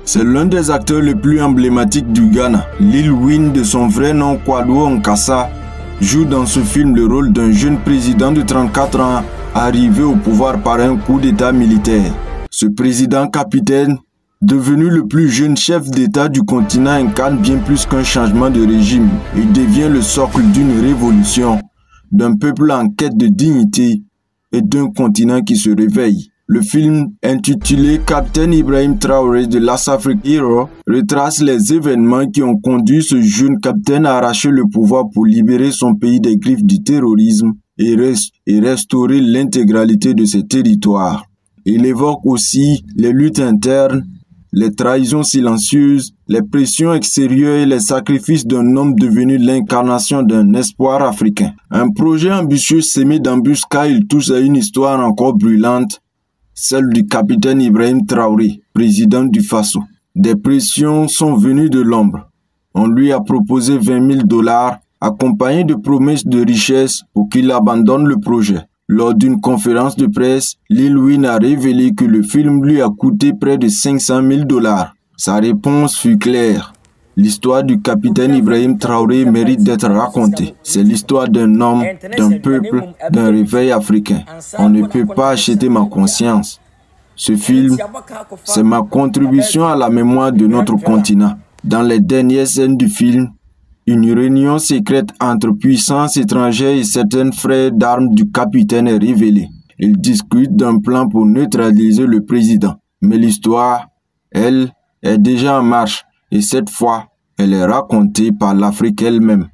C'est l'un des acteurs les plus emblématiques du Ghana. Lil Wayne, de son vrai nom Kwadwo Nkassa, joue dans ce film le rôle d'un jeune président de 34 ans arrivé au pouvoir par un coup d'état militaire. Ce président capitaine, devenu le plus jeune chef d'État du continent, incarne bien plus qu'un changement de régime. Il devient le socle d'une révolution, d'un peuple en quête de dignité et d'un continent qui se réveille. Le film, intitulé Captain Ibrahim Traoré de Last African Hero, retrace les événements qui ont conduit ce jeune capitaine à arracher le pouvoir pour libérer son pays des griffes du terrorisme et restaurer l'intégralité de ses territoires. Il évoque aussi les luttes internes, les trahisons silencieuses, les pressions extérieures et les sacrifices d'un homme devenu l'incarnation d'un espoir africain. Un projet ambitieux semé d'embûches car il touche à une histoire encore brûlante, celle du capitaine Ibrahim Traoré, président du Faso. Des pressions sont venues de l'ombre. On lui a proposé 20 000 $, accompagné de promesses de richesse pour qu'il abandonne le projet. Lors d'une conférence de presse, Lil Wayne a révélé que le film lui a coûté près de 500 000 $. Sa réponse fut claire. L'histoire du capitaine Ibrahim Traoré mérite d'être racontée. C'est l'histoire d'un homme, d'un peuple, d'un réveil africain. On ne peut pas acheter ma conscience. Ce film, c'est ma contribution à la mémoire de notre continent. Dans les dernières scènes du film, une réunion secrète entre puissances étrangères et certains frères d'armes du capitaine est révélée. Ils discutent d'un plan pour neutraliser le président. Mais l'histoire, elle, est déjà en marche. Et cette fois, elle est racontée par l'Afrique elle-même.